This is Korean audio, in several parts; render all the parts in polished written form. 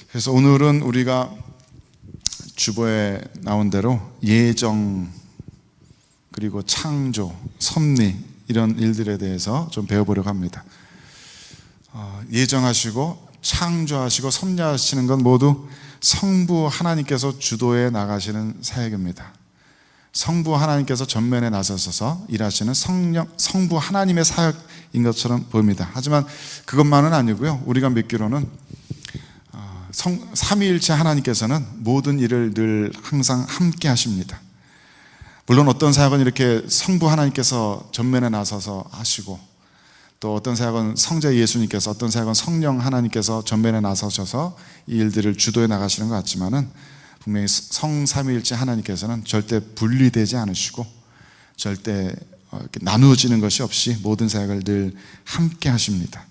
그래서 오늘은 우리가 주보에 나온 대로 예정, 그리고 창조, 섭리 이런 일들에 대해서 좀 배워보려고 합니다. 예정하시고 창조하시고 섭리하시는 건 모두 성부 하나님께서 주도해 나가시는 사역입니다. 성부 하나님께서 전면에 나서셔서 일하시는 성부 하나님의 사역인 것처럼 보입니다. 하지만 그것만은 아니고요, 우리가 믿기로는 삼위일체 하나님께서는 모든 일을 늘 항상 함께 하십니다. 물론 어떤 사역은 이렇게 성부 하나님께서 전면에 나서서 하시고, 또 어떤 사역은 성자 예수님께서, 어떤 사역은 성령 하나님께서 전면에 나서셔서 이 일들을 주도해 나가시는 것 같지만은, 분명히 성삼위일체 하나님께서는 절대 분리되지 않으시고 절대 이렇게 나누어지는 것이 없이 모든 사역을 늘 함께 하십니다.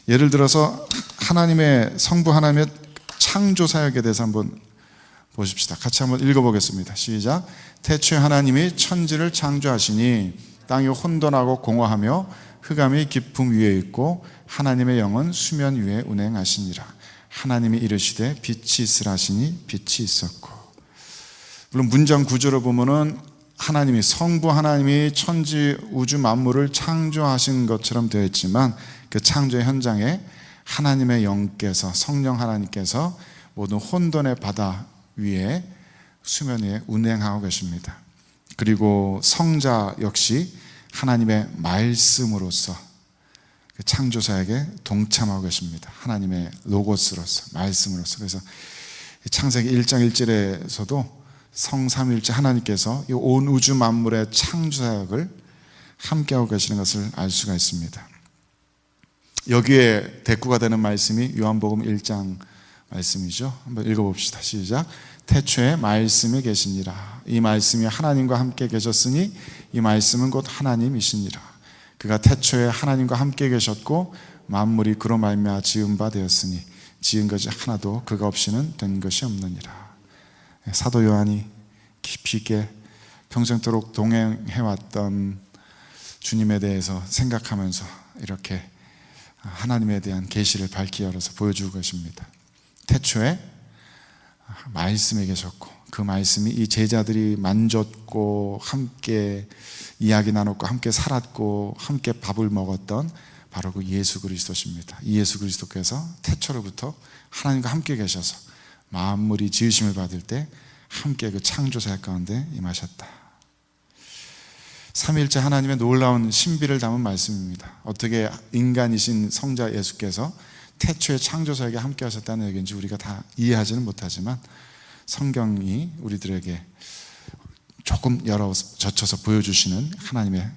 예를 들어서 하나님의 성부 하나님의 창조 사역에 대해서 한번 보십시다. 같이 한번 읽어보겠습니다. 시작. 태초에 하나님이 천지를 창조하시니 땅이 혼돈하고 공허하며 흑암이 깊음 위에 있고 하나님의 영은 수면 위에 운행하시니라. 하나님이 이르시되 빛이 있으라 하시니 빛이 있었고. 물론 문장 구조로 보면은 하나님이, 성부 하나님이 천지 우주 만물을 창조하신 것처럼 되어 있지만, 그 창조의 현장에 하나님의 영께서, 성령 하나님께서 모든 혼돈의 바다 위에, 수면 위에 운행하고 계십니다. 그리고 성자 역시 하나님의 말씀으로서 그 창조 사역에 동참하고 계십니다. 하나님의 로고스로서, 말씀으로서. 그래서 창세기 1장 1절에서도 성삼위일체 하나님께서 이 온 우주 만물의 창조 사역을 함께하고 계시는 것을 알 수가 있습니다. 여기에 대꾸가 되는 말씀이 요한복음 1장 말씀이죠. 한번 읽어봅시다. 시작. 태초에 말씀이 계시니라. 이 말씀이 하나님과 함께 계셨으니 이 말씀은 곧 하나님이시니라. 그가 태초에 하나님과 함께 계셨고 만물이 그로 말미암아 지은 바 되었으니 지은 것이 하나도 그가 없이는 된 것이 없느니라. 사도 요한이 깊이 있게 평생토록 동행해왔던 주님에 대해서 생각하면서 이렇게 하나님에 대한 계시를 밝히 열어서 보여주고 계십니다. 태초에 말씀이 계셨고 그 말씀이 이 제자들이 만졌고 함께 이야기 나눴고 함께 살았고 함께 밥을 먹었던 바로 그 예수 그리스도십니다. 이 예수 그리스도께서 태초로부터 하나님과 함께 계셔서 만물이 지으심을 받을 때 함께 그 창조 사역 가운데 임하셨다. 삼위일체 하나님의 놀라운 신비를 담은 말씀입니다. 어떻게 인간이신 성자 예수께서 태초의 창조 사역에 함께 하셨다는 얘기인지 우리가 다 이해하지는 못하지만 성경이 우리들에게 조금 젖혀서 보여주시는 하나님의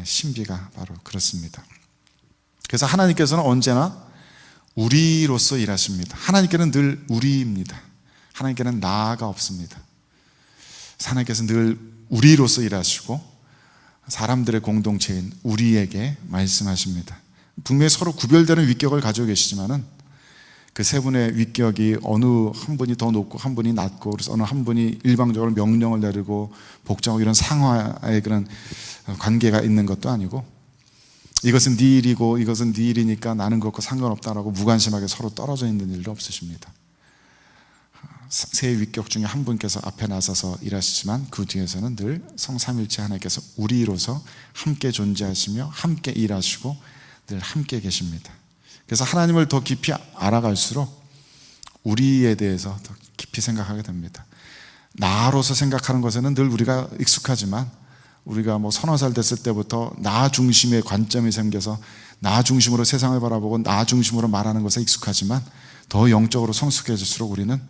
신비가 바로 그렇습니다. 그래서 하나님께서는 언제나 우리로서 일하십니다. 하나님께는 늘 우리입니다. 하나님께는 나가 없습니다. 하나님께서 늘 우리로서 일하시고 사람들의 공동체인 우리에게 말씀하십니다. 분명히 서로 구별되는 위격을 가지고 계시지만은 그 세 분의 위격이 어느 한 분이 더 높고 한 분이 낮고, 그래서 어느 한 분이 일방적으로 명령을 내리고 복종하고 이런 상하의 그런 관계가 있는 것도 아니고, 이것은 네 일이고 이것은 네 일이니까 나는 그것과 상관없다라고 무관심하게 서로 떨어져 있는 일도 없으십니다. 세 위격 중에 한 분께서 앞에 나서서 일하시지만 그 뒤에서는 늘 성삼일체 하나님께서 우리로서 함께 존재하시며 함께 일하시고 늘 함께 계십니다. 그래서 하나님을 더 깊이 알아갈수록 우리에 대해서 더 깊이 생각하게 됩니다. 나로서 생각하는 것에는 늘 우리가 익숙하지만, 우리가 서너 살 됐을 때부터 나 중심의 관점이 생겨서 나 중심으로 세상을 바라보고 나 중심으로 말하는 것에 익숙하지만, 더 영적으로 성숙해질수록 우리는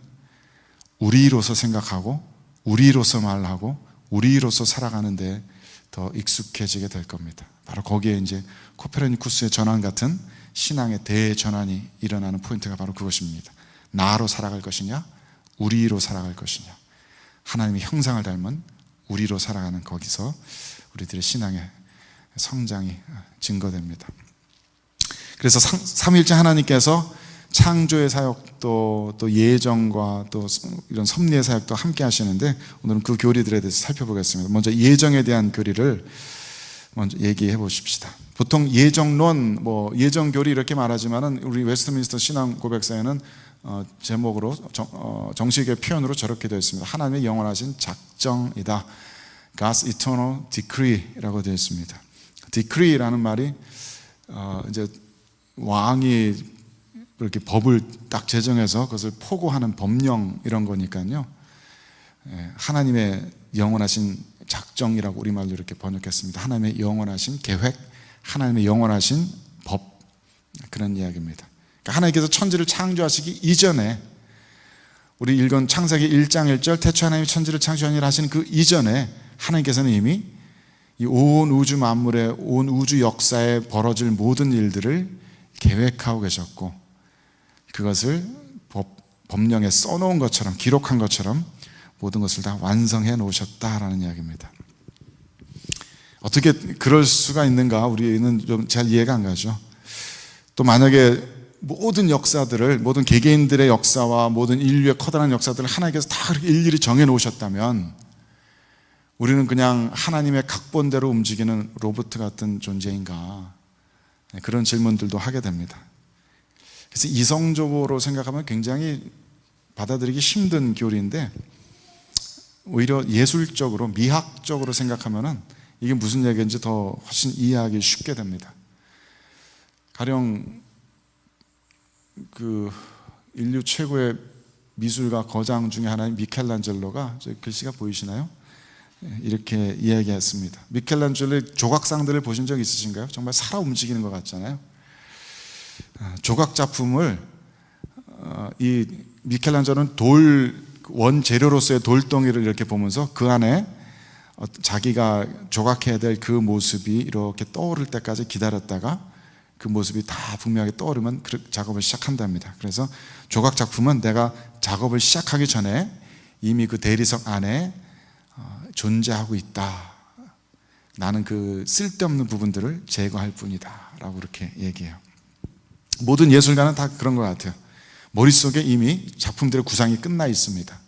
우리로서 생각하고 우리로서 말하고 우리로서 살아가는 데 더 익숙해지게 될 겁니다. 바로 거기에 이제 코페르니쿠스의 전환 같은 신앙의 대전환이 일어나는 포인트가 바로 그것입니다. 나로 살아갈 것이냐, 우리로 살아갈 것이냐. 하나님의 형상을 닮은 우리로 살아가는, 거기서 우리들의 신앙의 성장이 증거됩니다. 그래서 삼위일체 하나님께서 창조의 사역도 또 예정과 또 이런 섭리의 사역도 함께 하시는데, 오늘은 그 교리들에 대해서 살펴보겠습니다. 먼저 예정에 대한 교리를 먼저 얘기해 보십시다. 보통 예정론, 예정교리 이렇게 말하지만은 우리 웨스트민스터 신앙 고백사에는 제목으로 정식의 표현으로 저렇게 되어 있습니다. 하나님의 영원하신 작정이다. God's eternal decree라고 되어 있습니다. decree라는 말이 이제 왕이 이렇게 법을 딱 제정해서 그것을 포고하는 법령 이런 거니까요. 하나님의 영원하신 작정이라고 우리말로 이렇게 번역했습니다. 하나님의 영원하신 계획, 하나님의 영원하신 법, 그런 이야기입니다. 그러니까 하나님께서 천지를 창조하시기 이전에, 우리 읽은 창세기 1장 1절 태초에 하나님이 천지를 창조하니라 하시는 그 이전에 하나님께서는 이미 이 온 우주 만물의 온 우주 역사에 벌어질 모든 일들을 계획하고 계셨고, 그것을 법령에 써놓은 것처럼, 기록한 것처럼 모든 것을 다 완성해 놓으셨다라는 이야기입니다. 어떻게 그럴 수가 있는가 우리는 좀 잘 이해가 안 가죠. 또 만약에 모든 역사들을, 모든 개개인들의 역사와 모든 인류의 커다란 역사들을 하나님께서 다 일일이 정해 놓으셨다면 우리는 그냥 하나님의 각본대로 움직이는 로봇 같은 존재인가, 그런 질문들도 하게 됩니다. 그래서 이성적으로 생각하면 굉장히 받아들이기 힘든 교리인데, 오히려 예술적으로, 미학적으로 생각하면은 이게 무슨 얘기인지 더 훨씬 이해하기 쉽게 됩니다. 가령 그 인류 최고의 미술가 거장 중에 하나인 미켈란젤로가, 저 글씨가 보이시나요? 이렇게 이야기했습니다. 미켈란젤로의 조각상들을 보신 적 있으신가요? 정말 살아 움직이는 것 같잖아요. 조각 작품을 이 미켈란젤로는 원재료로서의 돌덩이를 이렇게 보면서 그 안에 자기가 조각해야 될 그 모습이 이렇게 떠오를 때까지 기다렸다가 그 모습이 다 분명하게 떠오르면 그 작업을 시작한답니다. 그래서 조각 작품은 내가 작업을 시작하기 전에 이미 그 대리석 안에 존재하고 있다. 나는 그 쓸데없는 부분들을 제거할 뿐이다 라고 그렇게 얘기해요. 모든 예술가는 다 그런 것 같아요. 머릿속에 이미 작품들의 구상이 끝나 있습니다.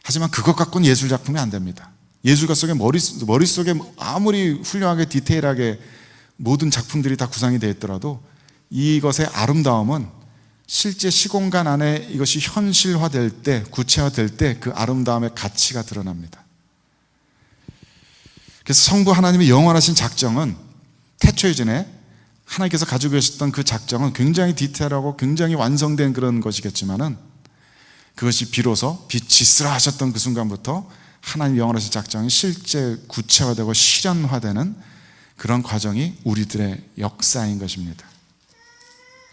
하지만 그것 갖고는 예술 작품이 안 됩니다. 예술가 속에 머릿속에 아무리 훌륭하게 디테일하게 모든 작품들이 다 구상이 되어 있더라도 이것의 아름다움은 실제 시공간 안에 이것이 현실화될 때, 구체화될 때 그 아름다움의 가치가 드러납니다. 그래서 성부 하나님의 영원하신 작정은 태초 이전에 하나님께서 가지고 계셨던 그 작정은 굉장히 디테일하고 굉장히 완성된 그런 것이겠지만은, 그것이 비로소 빛이 쓰라 하셨던 그 순간부터 하나님 영원하신 작정이 실제 구체화되고 실현화되는 그런 과정이 우리들의 역사인 것입니다.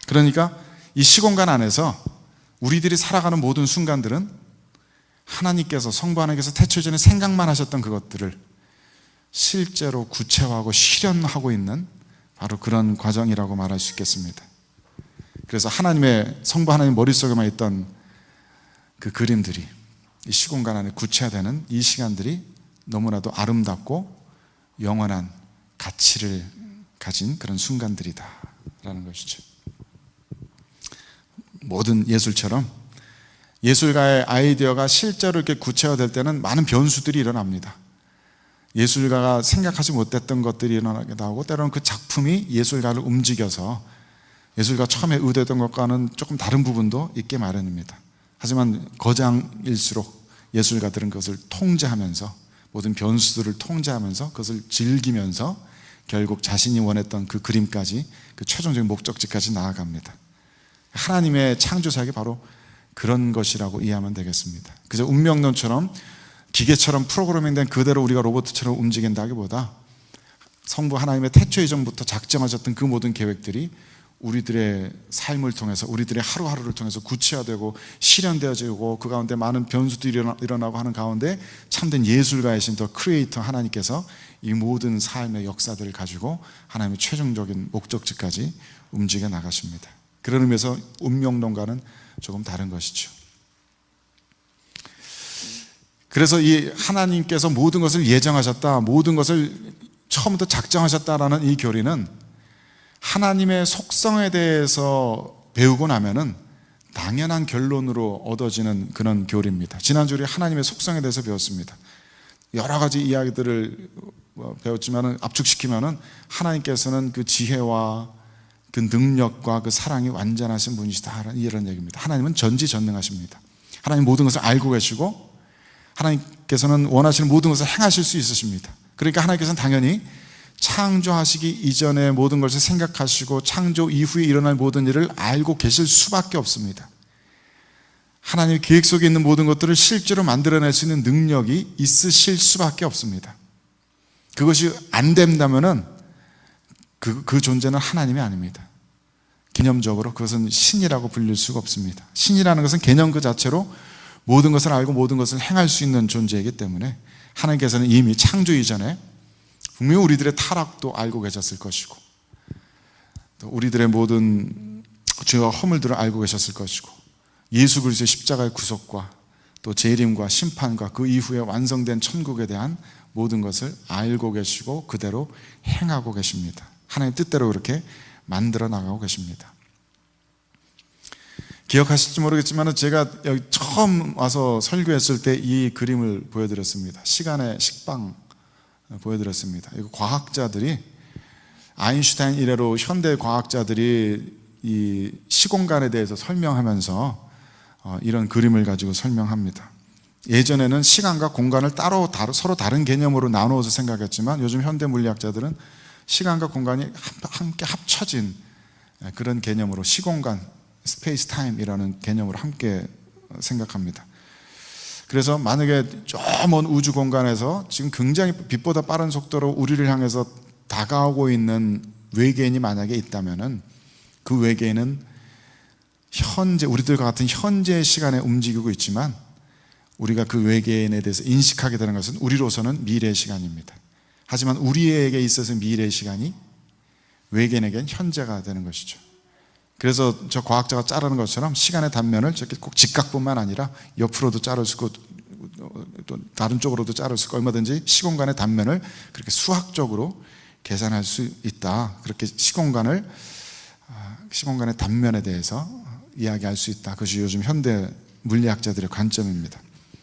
그러니까 이 시공간 안에서 우리들이 살아가는 모든 순간들은 하나님께서, 성부 하나님께서 태초 전에 생각만 하셨던 그것들을 실제로 구체화하고 실현하고 있는 바로 그런 과정이라고 말할 수 있겠습니다. 그래서 성부 하나님 머릿속에만 있던 그 그림들이 이 시공간 안에 구체화되는 이 시간들이 너무나도 아름답고 영원한 가치를 가진 그런 순간들이다 라는 것이죠. 모든 예술처럼 예술가의 아이디어가 실제로 이렇게 구체화될 때는 많은 변수들이 일어납니다. 예술가가 생각하지 못했던 것들이 일어나기도 하고, 때로는 그 작품이 예술가를 움직여서 예술가 처음에 의도했던 것과는 조금 다른 부분도 있게 마련입니다. 하지만 거장일수록 예술가들은 그것을 통제하면서, 모든 변수들을 통제하면서 그것을 즐기면서 결국 자신이 원했던 그 그림까지, 그 최종적인 목적지까지 나아갑니다. 하나님의 창조사역이 바로 그런 것이라고 이해하면 되겠습니다. 그저 운명론처럼 기계처럼 프로그래밍된 그대로 우리가 로봇처럼 움직인다기보다 성부 하나님의 태초 이전부터 작정하셨던 그 모든 계획들이 우리들의 삶을 통해서, 우리들의 하루하루를 통해서 구체화되고 실현되어지고, 그 가운데 많은 변수들이 일어나고 하는 가운데 참된 예술가이신 더 크리에이터 하나님께서 이 모든 삶의 역사들을 가지고 하나님의 최종적인 목적지까지 움직여 나가십니다. 그런 의미에서 운명론과는 조금 다른 것이죠. 그래서 이 하나님께서 모든 것을 예정하셨다, 모든 것을 처음부터 작정하셨다라는 이 교리는 하나님의 속성에 대해서 배우고 나면은 당연한 결론으로 얻어지는 그런 교리입니다. 지난주에 하나님의 속성에 대해서 배웠습니다. 여러 가지 이야기들을 배웠지만은, 압축시키면은 하나님께서는 그 지혜와 그 능력과 그 사랑이 완전하신 분이시다, 이런 얘기입니다. 하나님은 전지전능하십니다. 하나님 모든 것을 알고 계시고 하나님께서는 원하시는 모든 것을 행하실 수 있으십니다. 그러니까 하나님께서는 당연히 창조하시기 이전에 모든 것을 생각하시고 창조 이후에 일어날 모든 일을 알고 계실 수밖에 없습니다. 하나님의 계획 속에 있는 모든 것들을 실제로 만들어낼 수 있는 능력이 있으실 수밖에 없습니다. 그것이 안 된다면은 그 존재는 하나님이 아닙니다. 개념적으로 그것은 신이라고 불릴 수가 없습니다. 신이라는 것은 개념 그 자체로 모든 것을 알고 모든 것을 행할 수 있는 존재이기 때문에 하나님께서는 이미 창조 이전에 분명히 우리들의 타락도 알고 계셨을 것이고 또 우리들의 모든 죄와 허물들을 알고 계셨을 것이고 예수 그리스도의 십자가의 구속과 또 재림과 심판과 그 이후에 완성된 천국에 대한 모든 것을 알고 계시고 그대로 행하고 계십니다. 하나님 뜻대로 그렇게 만들어 나가고 계십니다. 기억하실지 모르겠지만 제가 여기 처음 와서 설교했을 때 이 그림을 보여드렸습니다. 시간의 식빵 보여드렸습니다. 이거 과학자들이 아인슈타인 이래로 현대 과학자들이 이 시공간에 대해서 설명하면서 이런 그림을 가지고 설명합니다. 예전에는 시간과 공간을 따로 서로 다른 개념으로 나누어서 생각했지만 요즘 현대 물리학자들은 시간과 공간이 함께 합쳐진 그런 개념으로 시공간, 스페이스 타임이라는 개념으로 함께 생각합니다. 그래서 만약에 저 먼 우주 공간에서 지금 굉장히 빛보다 빠른 속도로 우리를 향해서 다가오고 있는 외계인이 만약에 있다면은 그 외계인은 현재 우리들과 같은 현재의 시간에 움직이고 있지만 우리가 그 외계인에 대해서 인식하게 되는 것은 우리로서는 미래의 시간입니다. 하지만 우리에게 있어서 미래의 시간이 외계인에게는 현재가 되는 것이죠. 그래서 저 과학자가 자르는 것처럼 시간의 단면을 저렇게 꼭 직각뿐만 아니라 옆으로도 자를 수 있고 또 다른 쪽으로도 자를 수 있고 얼마든지 시공간의 단면을 그렇게 수학적으로 계산할 수 있다. 그렇게 시공간의 단면에 대해서 이야기할 수 있다. 그것이 요즘 현대 물리학자들의 관점입니다.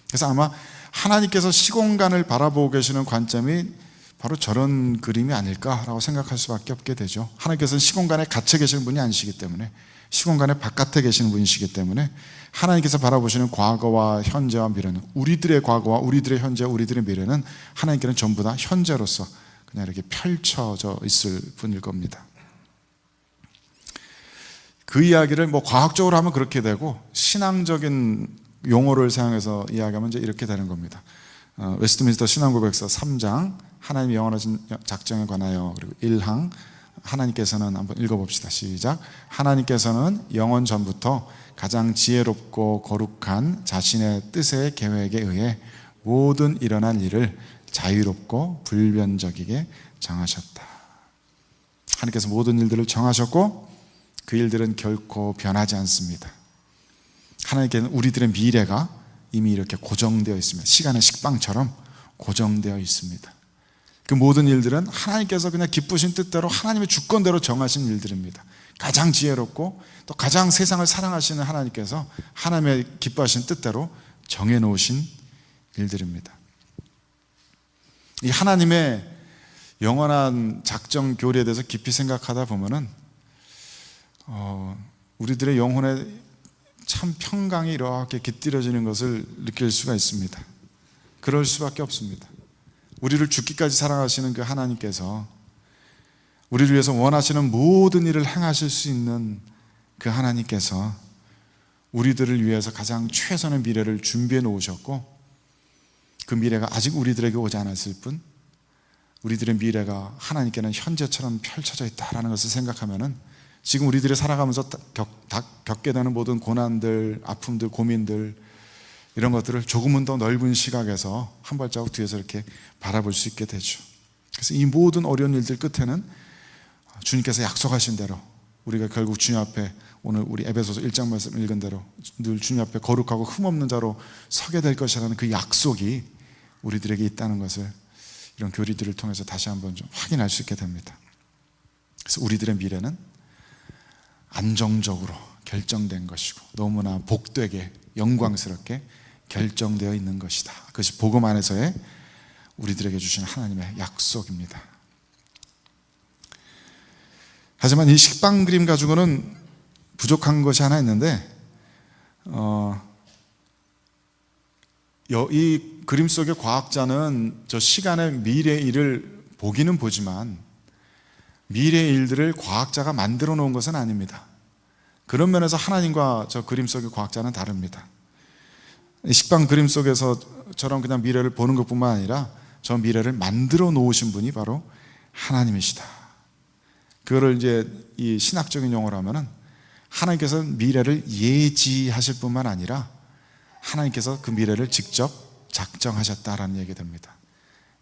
그래서 아마 하나님께서 시공간을 바라보고 계시는 관점이 바로 저런 그림이 아닐까라고 생각할 수밖에 없게 되죠. 하나님께서는 시공간에 갇혀 계시는 분이 아니시기 때문에 시공간의 바깥에 계시는 분이시기 때문에 하나님께서 바라보시는 과거와 현재와 미래는 우리들의 과거와 우리들의 현재와 우리들의 미래는 하나님께는 전부 다 현재로서 그냥 이렇게 펼쳐져 있을 분일 겁니다. 그 이야기를 과학적으로 하면 그렇게 되고 신앙적인 용어를 사용해서 이야기하면 이제 이렇게 되는 겁니다. 웨스트민스터 신앙고백서 3장 하나님의 영원하신 작정에 관하여 그리고 1항 하나님께서는 한번 읽어봅시다. 시작. 하나님께서는 영원 전부터 가장 지혜롭고 거룩한 자신의 뜻의 계획에 의해 모든 일어난 일을 자유롭고 불변적이게 정하셨다. 하나님께서 모든 일들을 정하셨고 그 일들은 결코 변하지 않습니다. 하나님께는 우리들의 미래가 이미 이렇게 고정되어 있습니다. 시간의 식빵처럼 고정되어 있습니다. 그 모든 일들은 하나님께서 그냥 기쁘신 뜻대로 하나님의 주권대로 정하신 일들입니다. 가장 지혜롭고 또 가장 세상을 사랑하시는 하나님께서 하나님의 기뻐하신 뜻대로 정해놓으신 일들입니다. 이 하나님의 영원한 작정 교리에 대해서 깊이 생각하다 보면은 우리들의 영혼에 참 평강이 이렇게 깃들여지는 것을 느낄 수가 있습니다. 그럴 수밖에 없습니다. 우리를 죽기까지 사랑하시는 그 하나님께서 우리를 위해서 원하시는 모든 일을 행하실 수 있는 그 하나님께서 우리들을 위해서 가장 최선의 미래를 준비해 놓으셨고 그 미래가 아직 우리들에게 오지 않았을 뿐 우리들의 미래가 하나님께는 현재처럼 펼쳐져 있다는 것을 생각하면은 지금 우리들이 살아가면서 겪게 되는 모든 고난들, 아픔들, 고민들 이런 것들을 조금은 더 넓은 시각에서 한 발자국 뒤에서 이렇게 바라볼 수 있게 되죠. 그래서 이 모든 어려운 일들 끝에는 주님께서 약속하신 대로 우리가 결국 주님 앞에 오늘 우리 에베소서 1장 말씀 읽은 대로 늘 주님 앞에 거룩하고 흠없는 자로 서게 될 것이라는 그 약속이 우리들에게 있다는 것을 이런 교리들을 통해서 다시 한번 좀 확인할 수 있게 됩니다. 그래서 우리들의 미래는 안정적으로 결정된 것이고 너무나 복되게 영광스럽게 결정되어 있는 것이다. 그것이 복음 안에서의 우리들에게 주신 하나님의 약속입니다. 하지만 이 식빵 그림 가지고는 부족한 것이 하나 있는데, 이 그림 속의 과학자는 저 시간의 미래의 일을 보기는 보지만 미래의 일들을 과학자가 만들어 놓은 것은 아닙니다. 그런 면에서 하나님과 저 그림 속의 과학자는 다릅니다. 이 식빵 그림 속에서처럼 그냥 미래를 보는 것뿐만 아니라 저 미래를 만들어 놓으신 분이 바로 하나님이시다. 그거를 이제 이 신학적인 용어로 하면은 하나님께서는 미래를 예지하실 뿐만 아니라 하나님께서 그 미래를 직접 작정하셨다라는 얘기가 됩니다.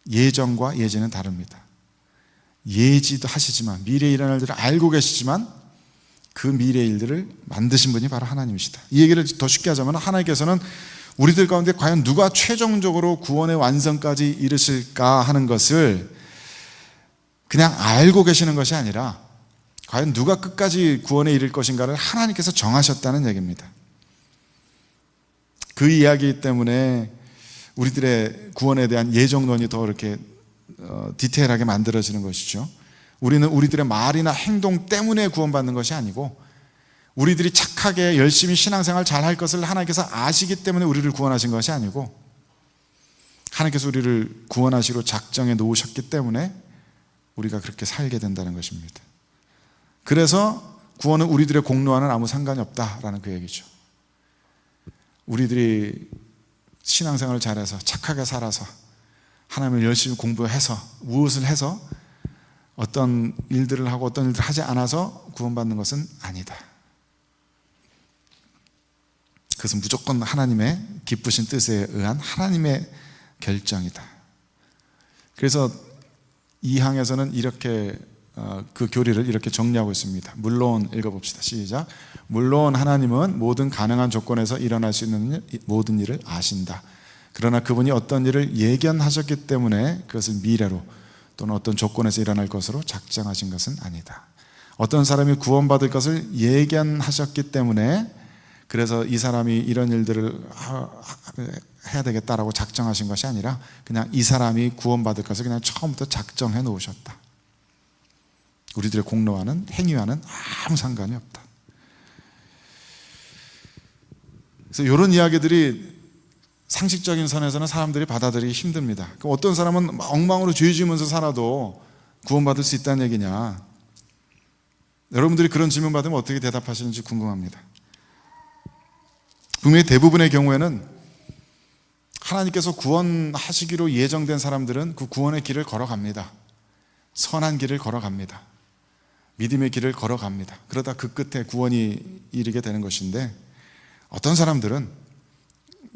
예정과 예지는 다릅니다. 예지도 하시지만 미래에 일어날 일을 알고 계시지만 그 미래의 일들을 만드신 분이 바로 하나님이시다. 이 얘기를 더 쉽게 하자면 하나님께서는 우리들 가운데 과연 누가 최종적으로 구원의 완성까지 이르실까 하는 것을 그냥 알고 계시는 것이 아니라 과연 누가 끝까지 구원에 이를 것인가를 하나님께서 정하셨다는 얘기입니다. 그 이야기 때문에 우리들의 구원에 대한 예정론이 더 이렇게 디테일하게 만들어지는 것이죠. 우리는 우리들의 말이나 행동 때문에 구원받는 것이 아니고 우리들이 착하게 열심히 신앙생활 잘할 것을 하나님께서 아시기 때문에 우리를 구원하신 것이 아니고 하나님께서 우리를 구원하시로 작정해 놓으셨기 때문에 우리가 그렇게 살게 된다는 것입니다. 그래서 구원은 우리들의 공로와는 아무 상관이 없다라는 그 얘기죠. 우리들이 신앙생활을 잘해서 착하게 살아서 하나님을 열심히 공부해서 무엇을 해서 어떤 일들을 하고 어떤 일들을 하지 않아서 구원받는 것은 아니다. 그것은 무조건 하나님의 기쁘신 뜻에 의한 하나님의 결정이다. 그래서 이 항에서는 이렇게 그 교리를 이렇게 정리하고 있습니다. 물론 읽어봅시다. 시작. 물론 하나님은 모든 가능한 조건에서 일어날 수 있는 모든 일을 아신다. 그러나 그분이 어떤 일을 예견하셨기 때문에 그것을 미래로 또는 어떤 조건에서 일어날 것으로 작정하신 것은 아니다. 어떤 사람이 구원받을 것을 예견하셨기 때문에 그래서 이 사람이 이런 일들을 해야 되겠다라고 작정하신 것이 아니라 그냥 이 사람이 구원받을 것을 그냥 처음부터 작정해 놓으셨다. 우리들의 공로와는 행위와는 아무 상관이 없다. 그래서 이런 이야기들이 상식적인 선에서는 사람들이 받아들이기 힘듭니다. 어떤 사람은 엉망으로 죄 지으면서 살아도 구원받을 수 있다는 얘기냐? 여러분들이 그런 질문 받으면 어떻게 대답하시는지 궁금합니다. 분명히 대부분의 경우에는 하나님께서 구원하시기로 예정된 사람들은 그 구원의 길을 걸어갑니다. 선한 길을 걸어갑니다. 믿음의 길을 걸어갑니다. 그러다 그 끝에 구원이 이르게 되는 것인데 어떤 사람들은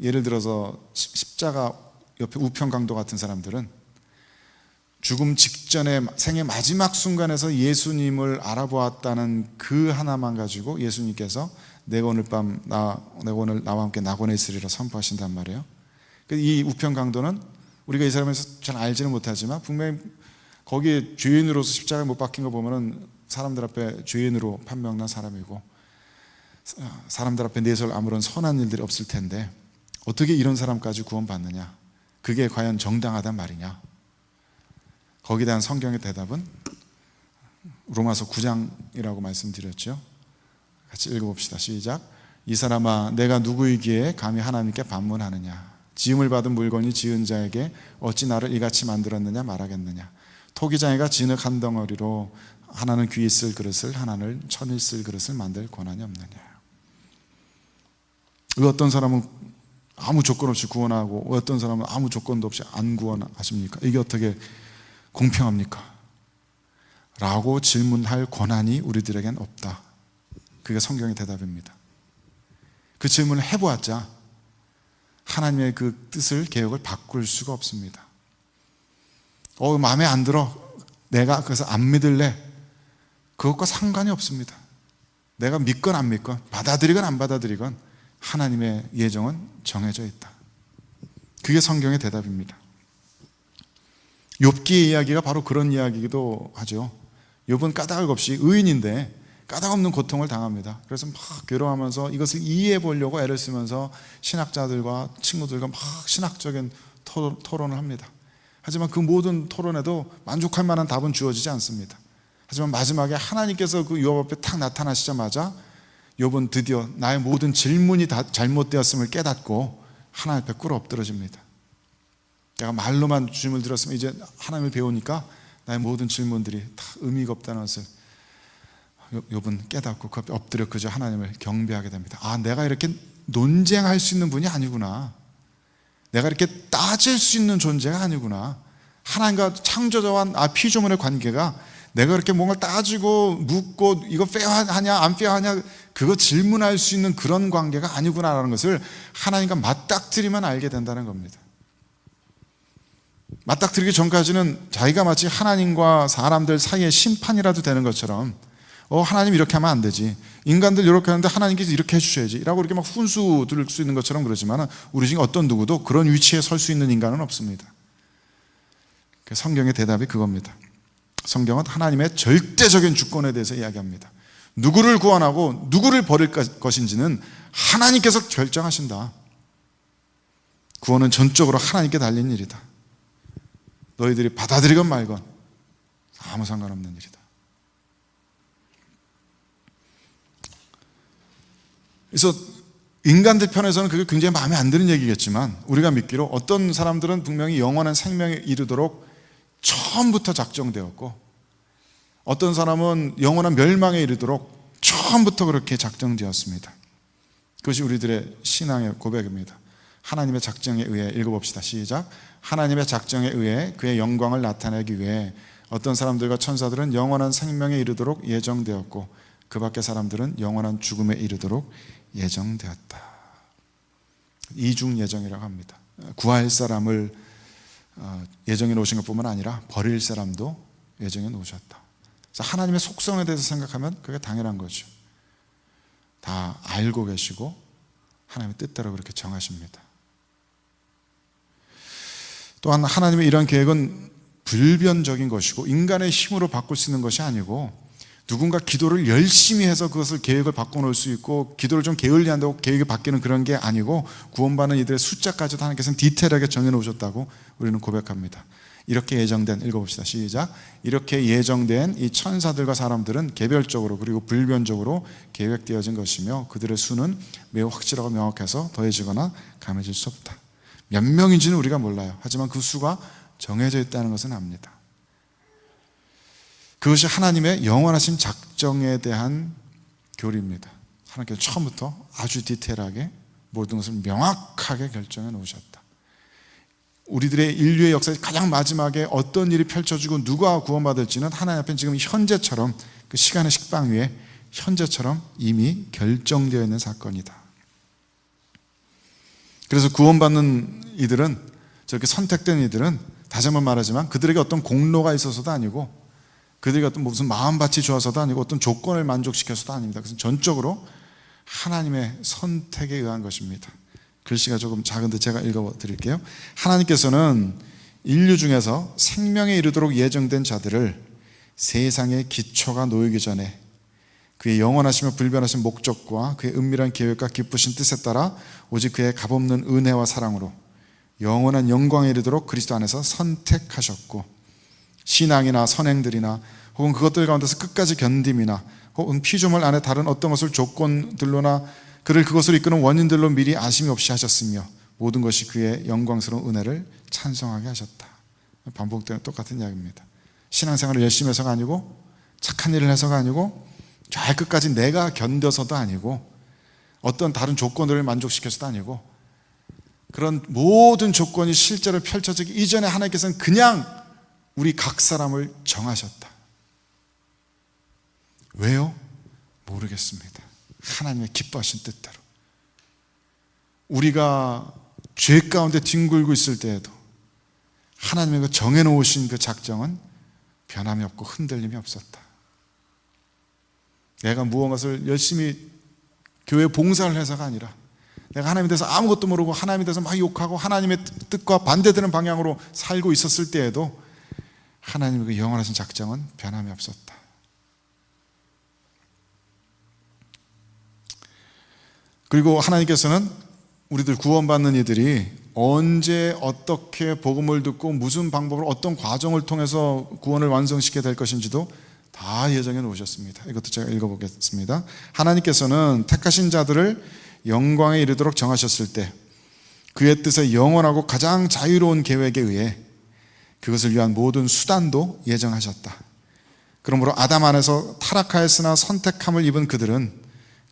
예를 들어서 십자가 옆에 우편강도 같은 사람들은 죽음 직전에 생의 마지막 순간에서 예수님을 알아보았다는 그 하나만 가지고 예수님께서 내가 오늘 나와 함께 낙원에 있으리라 선포하신단 말이에요. 이 우편강도는 우리가 이 사람에서 잘 알지는 못하지만 분명히 거기에 죄인으로서 십자가에 못 박힌 거 보면은 사람들 앞에 죄인으로 판명난 사람이고 사람들 앞에 내설 아무런 선한 일들이 없을 텐데 어떻게 이런 사람까지 구원받느냐? 그게 과연 정당하단 말이냐? 거기에 대한 성경의 대답은 로마서 9장이라고 말씀드렸죠. 같이 읽어봅시다. 시작. 이 사람아 내가 누구이기에 감히 하나님께 반문하느냐? 지음을 받은 물건이 지은 자에게 어찌 나를 이같이 만들었느냐 말하겠느냐? 토기장이가 진흙 한 덩어리로 하나는 귀 있을 그릇을 하나는 천 있을 그릇을 만들 권한이 없느냐? 어떤 사람은 아무 조건 없이 구원하고 어떤 사람은 아무 조건도 없이 안 구원하십니까? 이게 어떻게 공평합니까? 라고 질문할 권한이 우리들에겐 없다. 그게 성경의 대답입니다. 그 질문을 해보았자 하나님의 그 뜻을 계획을 바꿀 수가 없습니다. 마음에 안 들어 내가 그래서 안 믿을래 그것과 상관이 없습니다. 내가 믿건 안 믿건 받아들이건 안 받아들이건 하나님의 예정은 정해져 있다. 그게 성경의 대답입니다. 욥기의 이야기가 바로 그런 이야기이기도 하죠. 욥은 까닭 없이 의인인데 까닭 없는 고통을 당합니다. 그래서 막 괴로워하면서 이것을 이해해 보려고 애를 쓰면서 신학자들과 친구들과 막 신학적인 토론을 합니다. 하지만 그 모든 토론에도 만족할 만한 답은 주어지지 않습니다. 하지만 마지막에 하나님께서 그 욥 앞에 탁 나타나시자마자 욥은 드디어 나의 모든 질문이 다 잘못되었음을 깨닫고 하나님 앞에 꿇어 엎드러집니다. 내가 말로만 주님을 들었으면 이제 하나님을 배우니까 나의 모든 질문들이 다 의미가 없다는 것을 욥은 깨닫고 그 앞에 엎드려 그저 하나님을 경배하게 됩니다. 아, 내가 이렇게 논쟁할 수 있는 분이 아니구나. 내가 이렇게 따질 수 있는 존재가 아니구나. 하나님과 창조자와 피조물의 관계가 내가 그렇게 뭔가 따지고 묻고 이거 페어하냐 안 페어하냐 그거 질문할 수 있는 그런 관계가 아니구나라는 것을 하나님과 맞닥뜨리면 알게 된다는 겁니다. 맞닥뜨리기 전까지는 자기가 마치 하나님과 사람들 사이의 심판이라도 되는 것처럼 하나님 이렇게 하면 안 되지, 인간들 이렇게 하는데 하나님께서 이렇게 해주셔야지 라고 이렇게 막 훈수 들을 수 있는 것처럼 그러지만 우리 중에 어떤 누구도 그런 위치에 설 수 있는 인간은 없습니다. 성경의 대답이 그겁니다. 성경은 하나님의 절대적인 주권에 대해서 이야기합니다. 누구를 구원하고 누구를 버릴 것인지는 하나님께서 결정하신다. 구원은 전적으로 하나님께 달린 일이다. 너희들이 받아들이건 말건 아무 상관없는 일이다. 그래서 인간들 편에서는 그게 굉장히 마음에 안 드는 얘기겠지만 우리가 믿기로 어떤 사람들은 분명히 영원한 생명에 이르도록 처음부터 작정되었고 어떤 사람은 영원한 멸망에 이르도록 처음부터 그렇게 작정되었습니다. 그것이 우리들의 신앙의 고백입니다. 하나님의 작정에 의해 읽어봅시다. 시작. 하나님의 작정에 의해 그의 영광을 나타내기 위해 어떤 사람들과 천사들은 영원한 생명에 이르도록 예정되었고 그 밖의 사람들은 영원한 죽음에 이르도록 예정되었다. 이중 예정이라고 합니다. 구할 사람을 예정해 놓으신 것뿐만 아니라 버릴 사람도 예정해 놓으셨다. 그래서 하나님의 속성에 대해서 생각하면 그게 당연한 거죠. 다 알고 계시고 하나님의 뜻대로 그렇게 정하십니다. 또한 하나님의 이러한 계획은 불변적인 것이고 인간의 힘으로 바꿀 수 있는 것이 아니고 누군가 기도를 열심히 해서 그것을 계획을 바꿔놓을 수 있고 기도를 좀 게을리한다고 계획이 바뀌는 그런 게 아니고 구원받는 이들의 숫자까지도 하나님께서는 디테일하게 정해놓으셨다고 우리는 고백합니다. 이렇게 예정된, 읽어봅시다. 시작. 이렇게 예정된 이 천사들과 사람들은 개별적으로 그리고 불변적으로 계획되어진 것이며 그들의 수는 매우 확실하고 명확해서 더해지거나 감해질 수 없다. 몇 명인지는 우리가 몰라요. 하지만 그 수가 정해져 있다는 것은 압니다. 그것이 하나님의 영원하신 작정에 대한 교리입니다. 하나님께서 처음부터 아주 디테일하게 모든 것을 명확하게 결정해 놓으셨다. 우리들의 인류의 역사의 가장 마지막에 어떤 일이 펼쳐지고 누가 구원받을지는 하나님 앞에 지금 현재처럼 그 시간의 식빵 위에 현재처럼 이미 결정되어 있는 사건이다. 그래서 구원받는 이들은, 저렇게 선택된 이들은 다시 한번 말하지만 그들에게 어떤 공로가 있어서도 아니고 그들이 어떤 무슨 마음밭이 좋아서도 아니고 어떤 조건을 만족시켜서도 아닙니다. 그래서 전적으로 하나님의 선택에 의한 것입니다. 글씨가 조금 작은데 제가 읽어드릴게요. 하나님께서는 인류 중에서 생명에 이르도록 예정된 자들을 세상의 기초가 놓이기 전에 그의 영원하시며 불변하신 목적과 그의 은밀한 계획과 기쁘신 뜻에 따라 오직 그의 값없는 은혜와 사랑으로 영원한 영광에 이르도록 그리스도 안에서 선택하셨고 신앙이나 선행들이나 혹은 그것들 가운데서 끝까지 견딤이나 혹은 피조물 안에 다른 어떤 것을 조건들로나 그를 그것으로 이끄는 원인들로 미리 아심이 없이 하셨으며 모든 것이 그의 영광스러운 은혜를 찬송하게 하셨다. 반복되는 똑같은 이야기입니다. 신앙생활을 열심히 해서가 아니고 착한 일을 해서가 아니고 잘 끝까지 내가 견뎌서도 아니고 어떤 다른 조건들을 만족시켜서도 아니고 그런 모든 조건이 실제로 펼쳐지기 이전에 하나님께서는 그냥 우리 각 사람을 정하셨다. 왜요? 모르겠습니다. 하나님의 기뻐하신 뜻대로. 우리가 죄 가운데 뒹굴고 있을 때에도 하나님의 그 정해놓으신 그 작정은 변함이 없고 흔들림이 없었다. 내가 무언가를 열심히 교회 봉사를 해서가 아니라 내가 하나님에 대해서 아무것도 모르고 하나님에 대해서 막 욕하고 하나님의 뜻과 반대되는 방향으로 살고 있었을 때에도 하나님의 그 영원하신 작정은 변함이 없었다. 그리고 하나님께서는 우리들 구원받는 이들이 언제 어떻게 복음을 듣고 무슨 방법으로 어떤 과정을 통해서 구원을 완성시켜야 될 것인지도 다 다 예정해 놓으셨습니다. 이것도 제가 읽어보겠습니다. 하나님께서는 택하신 자들을 영광에 이르도록 정하셨을 때 그의 뜻에 영원하고 가장 자유로운 계획에 의해 그것을 위한 모든 수단도 예정하셨다. 그러므로 아담 안에서 타락하였으나 선택함을 입은 그들은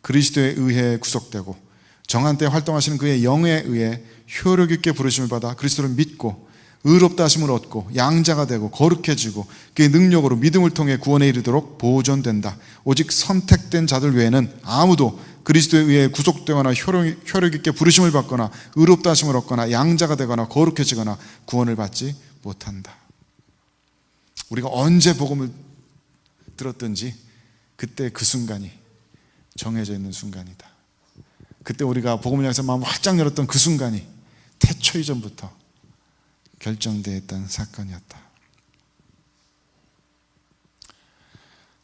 그리스도에 의해 구속되고 정한 때 활동하시는 그의 영에 의해 효력 있게 부르심을 받아 그리스도를 믿고 의롭다 하심을 얻고 양자가 되고 거룩해지고 그의 능력으로 믿음을 통해 구원에 이르도록 보존된다. 오직 선택된 자들 외에는 아무도 그리스도에 의해 구속되거나 효력 있게 부르심을 받거나 의롭다 하심을 얻거나 양자가 되거나 거룩해지거나 구원을 받지 못한다. 우리가 언제 복음을 들었든지 그때 그 순간이 정해져 있는 순간이다. 그때 우리가 복음을 향해서 마음을 활짝 열었던 그 순간이 태초 이전부터 결정되어 있던 사건이었다.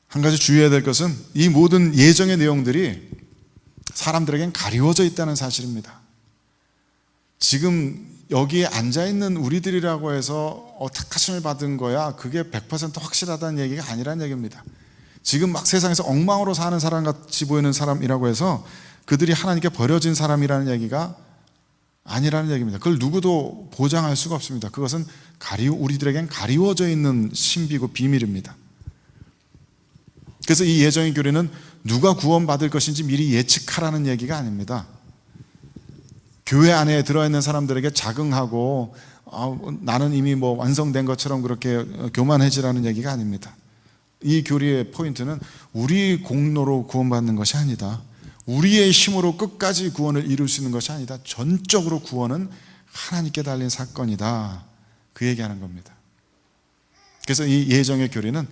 한 가지 주의해야 될 것은 이 모든 예정의 내용들이 사람들에겐 가리워져 있다는 사실입니다. 지금 여기에 앉아있는 우리들이라고 해서 택하심을 받은 거야 그게 100% 확실하다는 얘기가 아니라는 얘기입니다. 지금 막 세상에서 엉망으로 사는 사람같이 보이는 사람이라고 해서 그들이 하나님께 버려진 사람이라는 얘기가 아니라는 얘기입니다. 그걸 누구도 보장할 수가 없습니다. 그것은 우리들에겐 가리워져 있는 신비고 비밀입니다. 그래서 이 예정의 교리는 누가 구원받을 것인지 미리 예측하라는 얘기가 아닙니다. 교회 안에 들어있는 사람들에게 자긍하고 나는 이미 완성된 것처럼 그렇게 교만해지라는 얘기가 아닙니다. 이 교리의 포인트는 우리 공로로 구원받는 것이 아니다. 우리의 힘으로 끝까지 구원을 이룰 수 있는 것이 아니다. 전적으로 구원은 하나님께 달린 사건이다. 그 얘기하는 겁니다. 그래서 이 예정의 교리는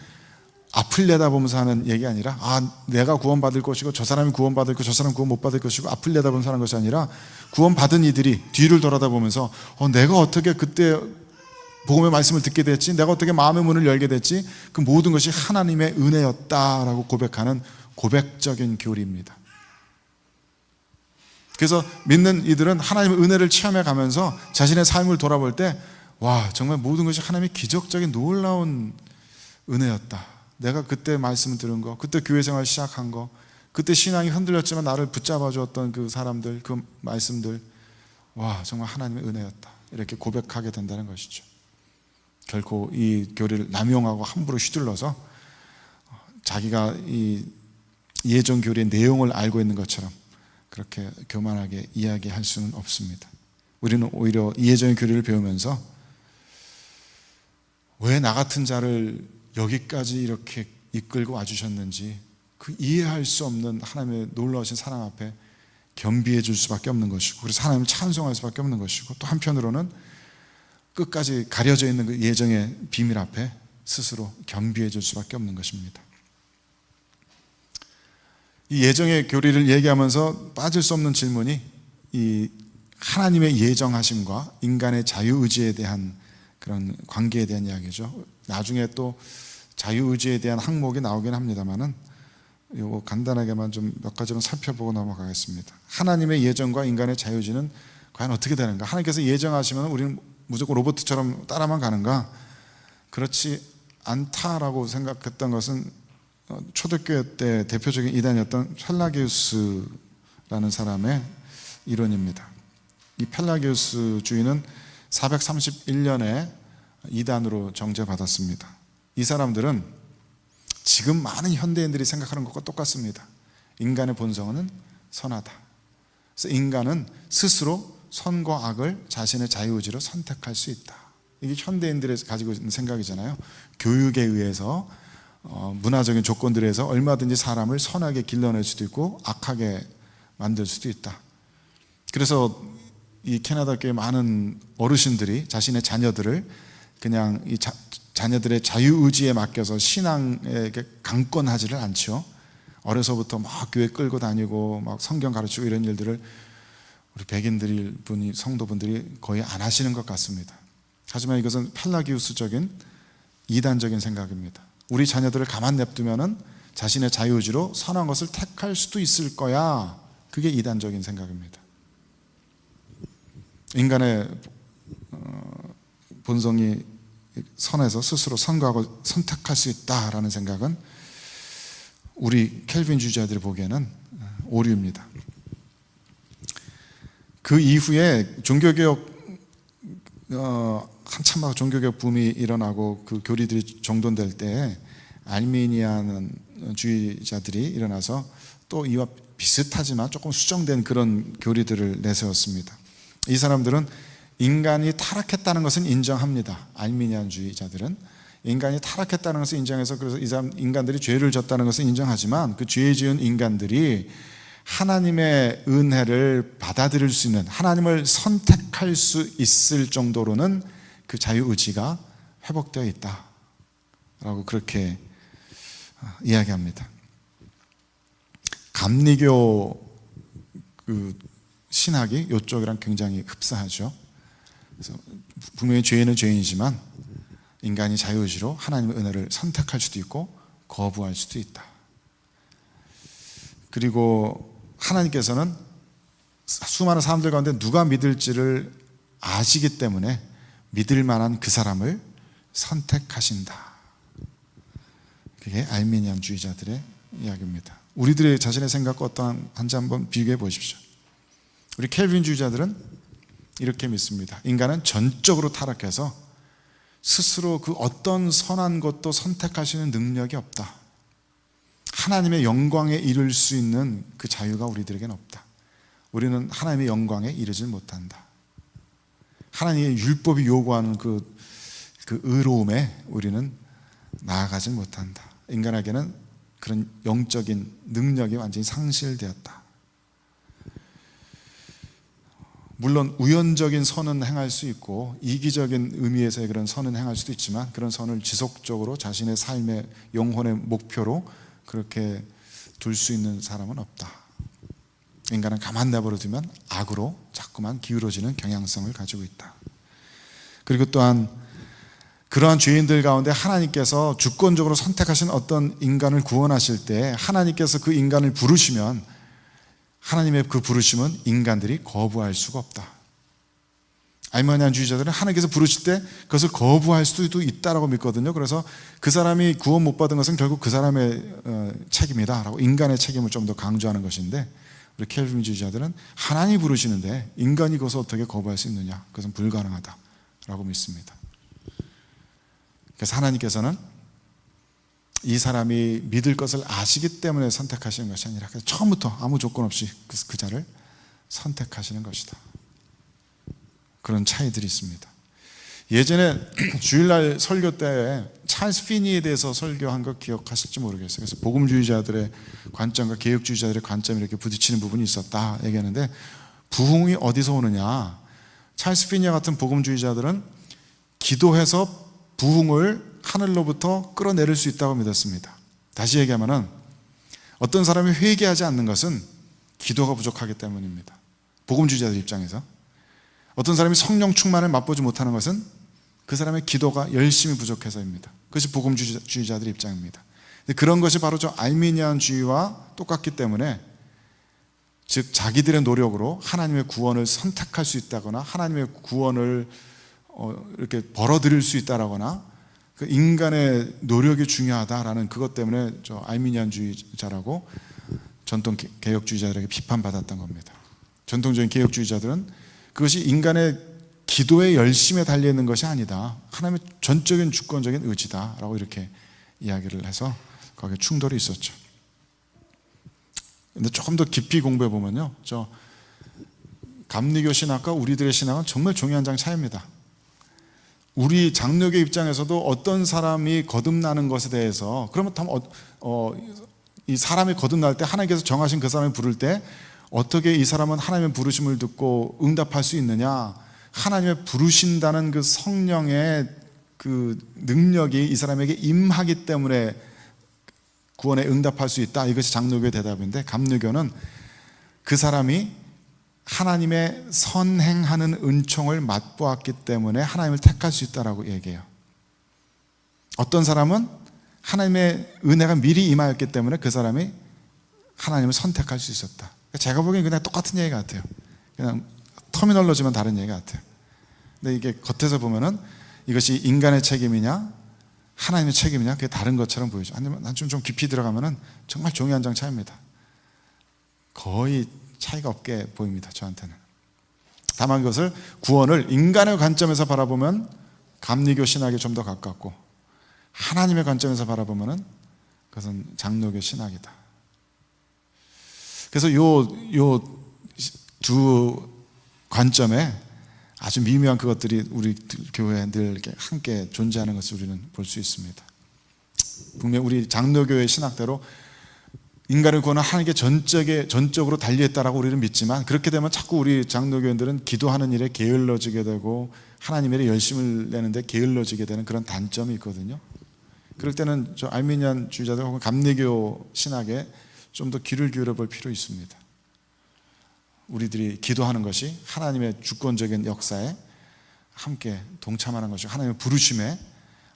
앞을 내다보면서 하는 얘기 아니라 내가 구원받을 것이고 저 사람이 구원받을 것이고 저 사람은 구원 못 받을 것이고 앞을 내다보면서 하는 것이 아니라 구원받은 이들이 뒤를 돌아다보면서 내가 어떻게 그때 복음의 말씀을 듣게 됐지, 내가 어떻게 마음의 문을 열게 됐지, 그 모든 것이 하나님의 은혜였다라고 고백하는 고백적인 교리입니다. 그래서 믿는 이들은 하나님의 은혜를 체험해 가면서 자신의 삶을 돌아볼 때 정말 모든 것이 하나님의 기적적인 놀라운 은혜였다. 내가 그때 말씀을 들은 거, 그때 교회 생활 시작한 거, 그때 신앙이 흔들렸지만 나를 붙잡아 주었던 그 사람들, 그 말씀들, 정말 하나님의 은혜였다. 이렇게 고백하게 된다는 것이죠. 결코 이 교리를 남용하고 함부로 휘둘러서 자기가 이 예정 교리의 내용을 알고 있는 것처럼 그렇게 교만하게 이야기할 수는 없습니다. 우리는 오히려 이 예정의 교리를 배우면서 왜 나 같은 자를 여기까지 이렇게 이끌고 와주셨는지 그 이해할 수 없는 하나님의 놀라우신 사랑 앞에 겸비해 줄 수밖에 없는 것이고, 그래서 하나님을 찬송할 수밖에 없는 것이고, 또 한편으로는 끝까지 가려져 있는 그 예정의 비밀 앞에 스스로 겸비해 줄 수밖에 없는 것입니다. 이 예정의 교리를 얘기하면서 빠질 수 없는 질문이 이 하나님의 예정하심과 인간의 자유의지에 대한 그런 관계에 대한 이야기죠. 나중에 또 자유의지에 대한 항목이 나오긴 합니다만은 이거 간단하게만 좀 몇 가지만 살펴보고 넘어가겠습니다. 하나님의 예정과 인간의 자유의지는 과연 어떻게 되는가? 하나님께서 예정하시면 우리는 무조건 로봇처럼 따라만 가는가? 그렇지 않다라고 생각했던 것은 초대교회 때 대표적인 이단이었던 펠라기우스라는 사람의 이론입니다. 이 펠라기우스 주의는 431년에 이단으로 정죄받았습니다. 이 사람들은 지금 많은 현대인들이 생각하는 것과 똑같습니다. 인간의 본성은 선하다. 그래서 인간은 스스로 선과 악을 자신의 자유의지로 선택할 수 있다. 이게 현대인들이 가지고 있는 생각이잖아요. 교육에 의해서 문화적인 조건들에 의해서 얼마든지 사람을 선하게 길러낼 수도 있고 악하게 만들 수도 있다. 그래서 이 캐나다 교회 많은 어르신들이 자신의 자녀들을 그냥 이 자녀들의 자유의지에 맡겨서 신앙에게 강권하지를 않죠. 어려서부터 막 교회 끌고 다니고 막 성경 가르치고 이런 일들을 우리 백인들이 성도분들이 거의 안 하시는 것 같습니다. 하지만 이것은 펠라기우스적인 이단적인 생각입니다. 우리 자녀들을 가만 냅두면은 자신의 자유의지로 선한 것을 택할 수도 있을 거야. 그게 이단적인 생각입니다. 인간의 본성이 선해서 스스로 선거하고 선택할 수 있다라는 생각은 우리 켈빈주의자들이 보기에는 오류입니다. 그 이후에 종교개혁 한참 막 종교개혁 붐이 일어나고 그 교리들이 정돈될 때 알미니안주의자들이 일어나서 또 이와 비슷하지만 조금 수정된 그런 교리들을 내세웠습니다. 이 사람들은 인간이 타락했다는 것은 인정합니다. 알미니안주의자들은 인간이 타락했다는 것을 인정해서, 그래서 이 사람 인간들이 죄를 졌다는 것을 인정하지만 그 죄 지은 인간들이 하나님의 은혜를 받아들일 수 있는, 하나님을 선택할 수 있을 정도로는 그 자유의지가 회복되어 있다라고 그렇게 이야기합니다. 감리교 그 신학이 이쪽이랑 굉장히 흡사하죠. 그래서 분명히 죄인은 죄인이지만 인간이 자유의지로 하나님의 은혜를 선택할 수도 있고 거부할 수도 있다. 그리고 하나님께서는 수많은 사람들 가운데 누가 믿을지를 아시기 때문에 믿을 만한 그 사람을 선택하신다. 그게 알미니안주의자들의 이야기입니다. 우리들의 자신의 생각과 어떠한지 한번 비교해 보십시오. 우리 켈빈주의자들은 이렇게 믿습니다. 인간은 전적으로 타락해서 스스로 그 어떤 선한 것도 선택하시는 능력이 없다. 하나님의 영광에 이를 수 있는 그 자유가 우리들에게는 없다. 우리는 하나님의 영광에 이르질 못한다. 하나님의 율법이 요구하는 그 의로움에 우리는 나아가질 못한다. 인간에게는 그런 영적인 능력이 완전히 상실되었다. 물론 우연적인 선은 행할 수 있고 이기적인 의미에서의 그런 선은 행할 수도 있지만 그런 선을 지속적으로 자신의 삶의 영혼의 목표로 그렇게 둘 수 있는 사람은 없다. 인간은 가만 내버려 두면 악으로 자꾸만 기울어지는 경향성을 가지고 있다. 그리고 또한 그러한 죄인들 가운데 하나님께서 주권적으로 선택하신 어떤 인간을 구원하실 때 하나님께서 그 인간을 부르시면 하나님의 그 부르심은 인간들이 거부할 수가 없다. 알미니안주의자들은 하나님께서 부르실 때 그것을 거부할 수도 있다라고 믿거든요. 그래서 그 사람이 구원 못 받은 것은 결국 그 사람의 책임이다라고 인간의 책임을 좀 더 강조하는 것인데, 우리 켈빈주의자들은 하나님이 부르시는데 인간이 그것을 어떻게 거부할 수 있느냐, 그것은 불가능하다라고 믿습니다. 그래서 하나님께서는 이 사람이 믿을 것을 아시기 때문에 선택하시는 것이 아니라 처음부터 아무 조건 없이 그 자를 선택하시는 것이다. 그런 차이들이 있습니다. 예전에 주일날 설교 때 찰스 피니에 대해서 설교한 거 기억하실지 모르겠어요. 그래서 복음주의자들의 관점과 개혁주의자들의 관점이 이렇게 부딪히는 부분이 있었다 얘기하는데, 부흥이 어디서 오느냐, 찰스 피니 같은 복음주의자들은 기도해서 부흥을 하늘로부터 끌어내릴 수 있다고 믿었습니다. 다시 얘기하면 어떤 사람이 회개하지 않는 것은 기도가 부족하기 때문입니다. 복음주의자들 입장에서 어떤 사람이 성령 충만을 맛보지 못하는 것은 그 사람의 기도가 열심히 부족해서입니다. 그것이 복음주의자들의 입장입니다. 그런 것이 바로 저 알미니안주의와 똑같기 때문에, 즉 자기들의 노력으로 하나님의 구원을 선택할 수 있다거나 하나님의 구원을 이렇게 벌어들일 수 있다거나 그 인간의 노력이 중요하다라는 그것 때문에 저 알미니안주의자라고 전통 개혁주의자들에게 비판받았던 겁니다. 전통적인 개혁주의자들은 그것이 인간의 기도의 열심에 달려있는 것이 아니다, 하나님의 전적인 주권적인 의지다라고 이렇게 이야기를 해서 거기에 충돌이 있었죠. 근데 조금 더 깊이 공부해 보면요, 저 감리교 신학과 우리들의 신학은 정말 종이 한 장 차이입니다. 우리 장로교 입장에서도 어떤 사람이 거듭나는 것에 대해서, 그러면 이 사람이 거듭날 때 하나님께서 정하신 그 사람을 부를 때 어떻게 이 사람은 하나님의 부르심을 듣고 응답할 수 있느냐, 하나님의 부르신다는 그 성령의 그 능력이 이 사람에게 임하기 때문에 구원에 응답할 수 있다, 이것이 장로교의 대답인데, 감리교는 그 사람이 하나님의 선행하는 은총을 맛보았기 때문에 하나님을 택할 수 있다라고 얘기해요. 어떤 사람은 하나님의 은혜가 미리 임하였기 때문에 그 사람이 하나님을 선택할 수 있었다. 제가 보기엔 그냥 똑같은 얘기 같아요. 그냥 터미널로지만 다른 얘기 같아요. 근데 이게 겉에서 보면은 이것이 인간의 책임이냐 하나님의 책임이냐? 그게 다른 것처럼 보이죠. 아니면 난 좀 깊이 들어가면은 정말 종이 한 장 차이입니다. 거의 차이가 없게 보입니다, 저한테는. 다만 그것을, 구원을 인간의 관점에서 바라보면 감리교 신학에 좀 더 가깝고, 하나님의 관점에서 바라보면은 그것은 장로교 신학이다. 그래서 요 두 관점에 아주 미묘한 그것들이 우리 교회에 늘 이렇게 함께 존재하는 것을 우리는 볼 수 있습니다. 분명히 우리 장로교의 신학대로 인간의 구원은 하나님께 전적으로 달려있다라고 우리는 믿지만, 그렇게 되면 자꾸 우리 장로교인들은 기도하는 일에 게을러지게 되고 하나님의 일에 열심을 내는데 게을러지게 되는 그런 단점이 있거든요. 그럴 때는 저 알미니안 주의자들 혹은 감리교 신학에 좀 더 귀를 기울여 볼 필요 있습니다. 우리들이 기도하는 것이 하나님의 주권적인 역사에 함께 동참하는 것이 하나님의 부르심에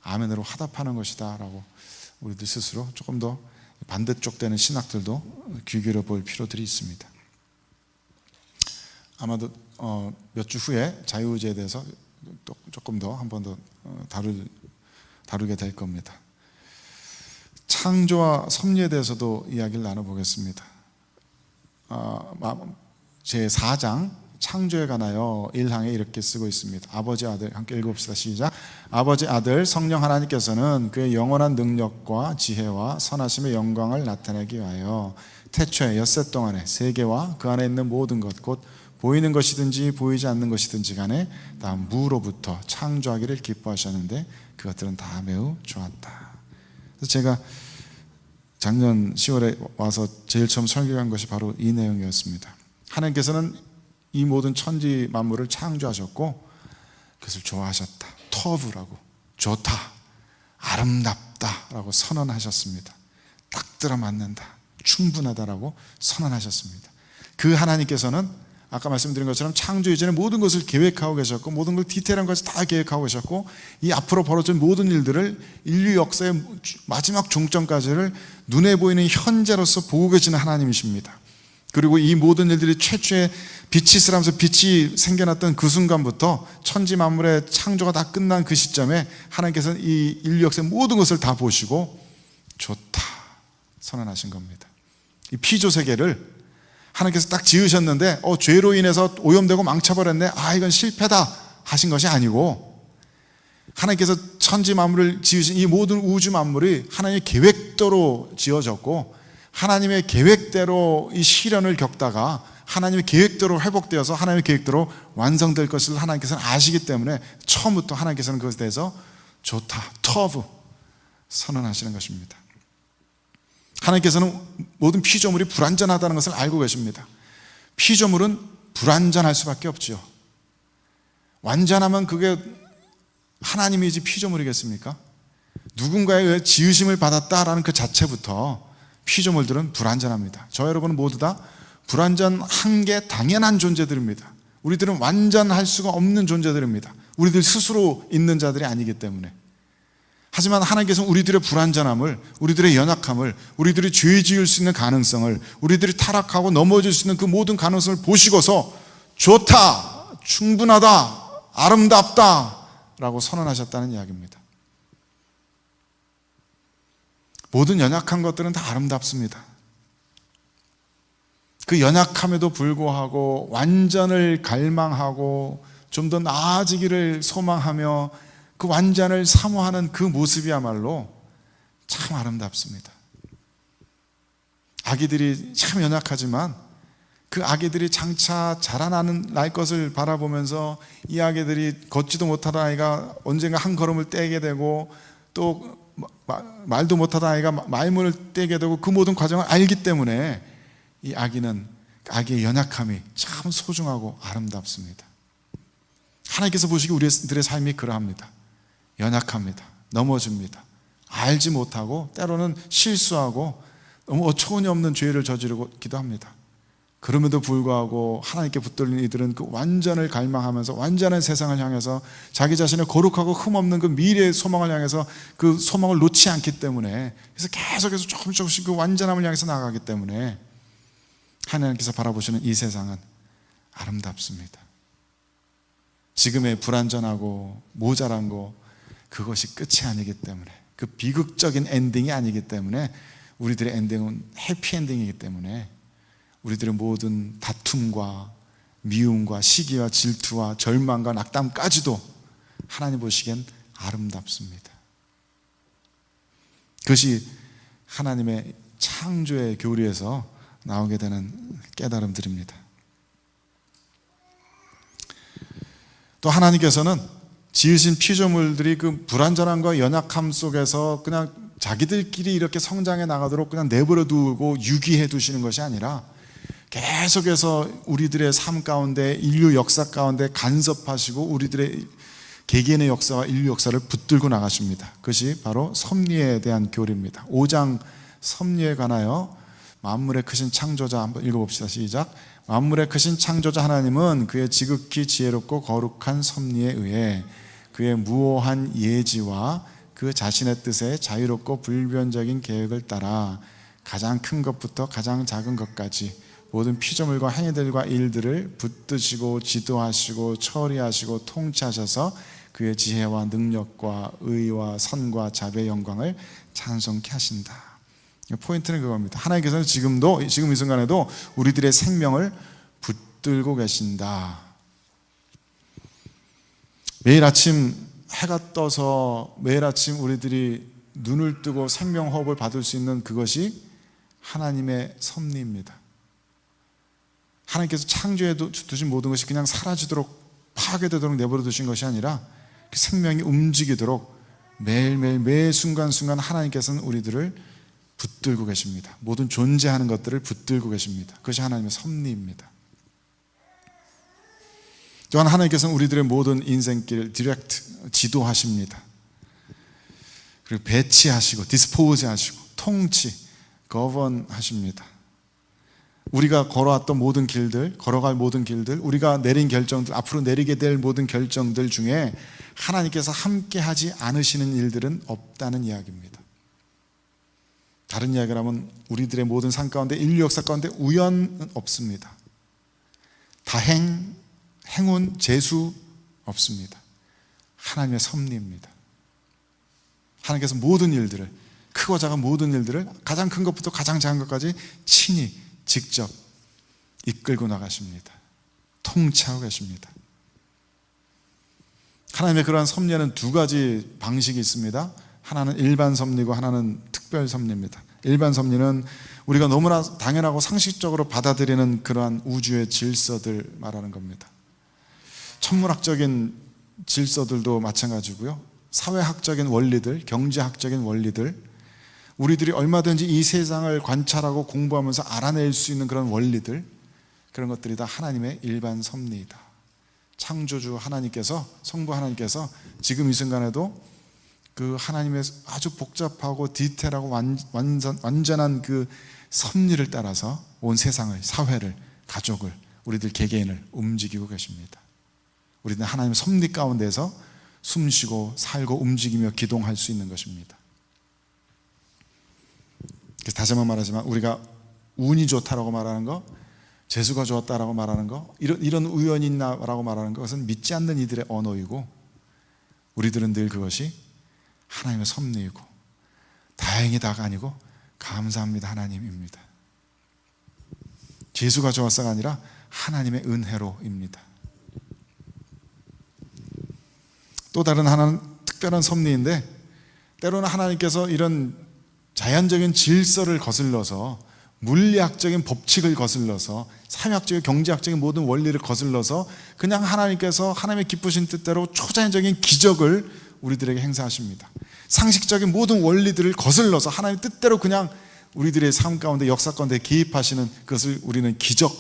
아멘으로 화답하는 것이다 라고 우리들 스스로 조금 더 반대쪽 되는 신학들도 귀 기울여 볼 필요들이 있습니다. 아마도 몇 주 후에 자유의지에 대해서 또 조금 더 한 번 더 다루게 될 겁니다. 창조와 섭리에 대해서도 이야기를 나눠보겠습니다. 제4장 창조에 관하여 1항에 이렇게 쓰고 있습니다. 아버지 아들, 함께 읽어봅시다. 시작. 아버지 아들 성령 하나님께서는 그의 영원한 능력과 지혜와 선하심의 영광을 나타내기 위하여 태초에 엿새 동안에 세계와 그 안에 있는 모든 것, 곧 보이는 것이든지 보이지 않는 것이든지 간에 다 무로부터 창조하기를 기뻐하셨는데 그것들은 다 매우 좋았다. 그래서 제가 작년 10월에 와서 제일 처음 설교한 것이 바로 이 내용이었습니다. 하나님께서는 이 모든 천지 만물을 창조하셨고 그것을 좋아하셨다. 터브라고, 좋다, 아름답다라고 선언하셨습니다. 딱 들어맞는다, 충분하다라고 선언하셨습니다. 그 하나님께서는 아까 말씀드린 것처럼 창조 이전에 모든 것을 계획하고 계셨고 모든 걸 디테일한 것을 다 계획하고 계셨고 이 앞으로 벌어질 모든 일들을 인류 역사의 마지막 종점까지를 눈에 보이는 현재로서 보고 계시는 하나님이십니다. 그리고 이 모든 일들이 최초에 빛이 있으라면서 빛이 생겨났던 그 순간부터 천지 만물의 창조가 다 끝난 그 시점에 하나님께서는 이 인류 역사의 모든 것을 다 보시고 좋다 선언하신 겁니다. 이 피조 세계를 하나님께서 딱 지으셨는데 죄로 인해서 오염되고 망쳐버렸네, 이건 실패다 하신 것이 아니고 하나님께서 천지 만물을 지으신 이 모든 우주 만물이 하나님의 계획대로 지어졌고 하나님의 계획대로 이 시련을 겪다가 하나님의 계획대로 회복되어서 하나님의 계획대로 완성될 것을 하나님께서는 아시기 때문에 처음부터 하나님께서는 그것에 대해서 좋다, 터브 선언하시는 것입니다. 하나님께서는 모든 피조물이 불완전하다는 것을 알고 계십니다. 피조물은 불완전할 수밖에 없지요. 완전하면 그게 하나님이지 피조물이겠습니까? 누군가에 의해 지으심을 받았다라는 그 자체부터 피조물들은 불완전합니다. 저 여러분은 모두 다 불완전한 게 당연한 존재들입니다. 우리들은 완전할 수가 없는 존재들입니다. 우리들 스스로 있는 자들이 아니기 때문에. 하지만 하나님께서는 우리들의 불완전함을, 우리들의 연약함을, 우리들이 죄 지을 수 있는 가능성을, 우리들이 타락하고 넘어질 수 있는 그 모든 가능성을 보시고서 좋다, 충분하다, 아름답다 라고 선언하셨다는 이야기입니다. 모든 연약한 것들은 다 아름답습니다. 그 연약함에도 불구하고 완전을 갈망하고 좀 더 나아지기를 소망하며 그 완전을 사모하는 그 모습이야말로 참 아름답습니다. 아기들이 참 연약하지만 그 아기들이 장차 자라나는 날 것을 바라보면서 이 아기들이 걷지도 못하던 아이가 언젠가 한 걸음을 떼게 되고 또 말도 못하던 아이가 말문을 떼게 되고 그 모든 과정을 알기 때문에 이 아기의 연약함이 참 소중하고 아름답습니다. 하나님께서 보시기 우리들의 삶이 그러합니다. 연약합니다. 넘어집니다. 알지 못하고 때로는 실수하고 너무 어처구니 없는 죄를 저지르기도 합니다. 그럼에도 불구하고 하나님께 붙들린 이들은 그 완전을 갈망하면서 완전한 세상을 향해서 자기 자신의 거룩하고 흠없는 그 미래의 소망을 향해서 그 소망을 놓지 않기 때문에 그래서 계속해서 조금씩 그 완전함을 향해서 나아가기 때문에 하나님께서 바라보시는 이 세상은 아름답습니다. 지금의 불완전하고 모자란 거 그것이 끝이 아니기 때문에 그 비극적인 엔딩이 아니기 때문에, 우리들의 엔딩은 해피엔딩이기 때문에 우리들의 모든 다툼과 미움과 시기와 질투와 절망과 낙담까지도 하나님 보시기엔 아름답습니다. 그것이 하나님의 창조의 교리에서 나오게 되는 깨달음들입니다. 또 하나님께서는 지으신 피조물들이 그 불완전함과 연약함 속에서 그냥 자기들끼리 이렇게 성장해 나가도록 그냥 내버려 두고 유기해 두시는 것이 아니라 계속해서 우리들의 삶 가운데, 인류 역사 가운데 간섭하시고 우리들의 개개인의 역사와 인류 역사를 붙들고 나가십니다. 그것이 바로 섭리에 대한 교리입니다. 5장 섭리에 관하여 만물의 크신 창조자, 한번 읽어봅시다. 시작. 만물의 크신 창조자 하나님은 그의 지극히 지혜롭고 거룩한 섭리에 의해 그의 무오한 예지와 그 자신의 뜻에 자유롭고 불변적인 계획을 따라 가장 큰 것부터 가장 작은 것까지 모든 피조물과 행위들과 일들을 붙드시고 지도하시고 처리하시고 통치하셔서 그의 지혜와 능력과 의와 선과 자비의 영광을 찬송케 하신다. 포인트는 그겁니다. 하나님께서는 지금 이 순간에도 우리들의 생명을 붙들고 계신다. 매일 아침 해가 떠서 매일 아침 우리들이 눈을 뜨고 생명 호흡을 받을 수 있는 그것이 하나님의 섭리입니다. 하나님께서 창조해 두신 모든 것이 그냥 사라지도록 파괴되도록 내버려 두신 것이 아니라 그 생명이 움직이도록 매일매일 매 순간순간 하나님께서는 우리들을 붙들고 계십니다. 모든 존재하는 것들을 붙들고 계십니다. 그것이 하나님의 섭리입니다. 또한 하나님께서는 우리들의 모든 인생길 디렉트 지도하십니다. 그리고 배치하시고 디스포즈하시고 통치 거번하십니다. 우리가 걸어왔던 모든 길들, 걸어갈 모든 길들, 우리가 내린 결정들, 앞으로 내리게 될 모든 결정들 중에 하나님께서 함께 하지 않으시는 일들은 없다는 이야기입니다. 다른 이야기를 하면 우리들의 모든 삶 가운데, 인류 역사 가운데 우연은 없습니다. 다행, 행운, 재수 없습니다. 하나님의 섭리입니다. 하나님께서 모든 일들을, 크고 작은 모든 일들을 가장 큰 것부터 가장 작은 것까지 친히 직접 이끌고 나가십니다. 통치하고 계십니다. 하나님의 그러한 섭리에는 두 가지 방식이 있습니다. 하나는 일반 섭리고 하나는 특별 섭리입니다. 일반 섭리는 우리가 너무나 당연하고 상식적으로 받아들이는 그러한 우주의 질서들 말하는 겁니다. 천문학적인 질서들도 마찬가지고요. 사회학적인 원리들, 경제학적인 원리들, 우리들이 얼마든지 이 세상을 관찰하고 공부하면서 알아낼 수 있는 그런 원리들, 그런 것들이 다 하나님의 일반 섭리이다. 창조주 하나님께서, 성부 하나님께서 지금 이 순간에도 그 하나님의 아주 복잡하고 디테일하고 완전한 그 섭리를 따라서 온 세상을, 사회를, 가족을, 우리들 개개인을 움직이고 계십니다. 우리는 하나님의 섭리 가운데서 숨쉬고 살고 움직이며 기동할 수 있는 것입니다. 그래서 다시 한번 말하지만 우리가 운이 좋다라고 말하는 거, 재수가 좋았다라고 말하는 거, 이런 우연이 있나라고 말하는 것은 믿지 않는 이들의 언어이고, 우리들은 늘 그것이 하나님의 섭리이고 다행이다가 아니고 감사합니다 하나님입니다. 재수가 좋았어가 아니라 하나님의 은혜로입니다. 또 다른 하나는 특별한 섭리인데, 때로는 하나님께서 이런 자연적인 질서를 거슬러서, 물리학적인 법칙을 거슬러서, 사회학적인 경제학적인 모든 원리를 거슬러서 그냥 하나님께서 하나님의 기쁘신 뜻대로 초자연적인 기적을 우리들에게 행사하십니다. 상식적인 모든 원리들을 거슬러서 하나님의 뜻대로 그냥 우리들의 삶 가운데, 역사 가운데 개입하시는 그것을 우리는 기적,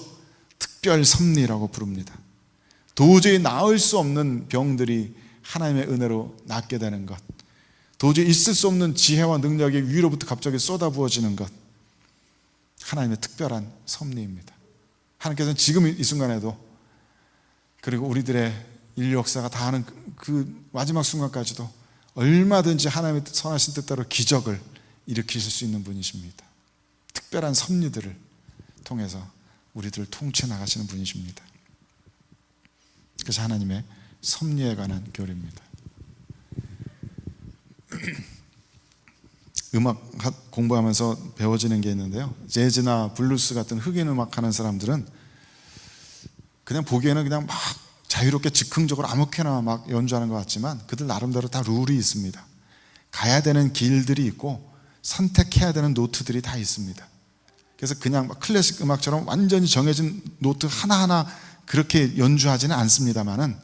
특별 섭리라고 부릅니다. 도저히 나을 수 없는 병들이 하나님의 은혜로 낫게 되는 것, 도저히 있을 수 없는 지혜와 능력이 위로부터 갑자기 쏟아부어지는 것, 하나님의 특별한 섭리입니다. 하나님께서는 지금 이 순간에도, 그리고 우리들의 인류 역사가 다 하는 그 마지막 순간까지도 얼마든지 하나님의 선하신 뜻대로 기적을 일으키실 수 있는 분이십니다. 특별한 섭리들을 통해서 우리들을 통치해 나가시는 분이십니다. 그것이 하나님의 섭리에 관한 교리입니다. 음악 공부하면서 배워지는 게 있는데요, 재즈나 블루스 같은 흑인 음악 하는 사람들은 그냥 보기에는 그냥 막 자유롭게 즉흥적으로 아무렇게나 막 연주하는 것 같지만 그들 나름대로 다 룰이 있습니다. 가야 되는 길들이 있고 선택해야 되는 노트들이 다 있습니다. 그래서 그냥 막 클래식 음악처럼 완전히 정해진 노트 하나하나 그렇게 연주하지는 않습니다만은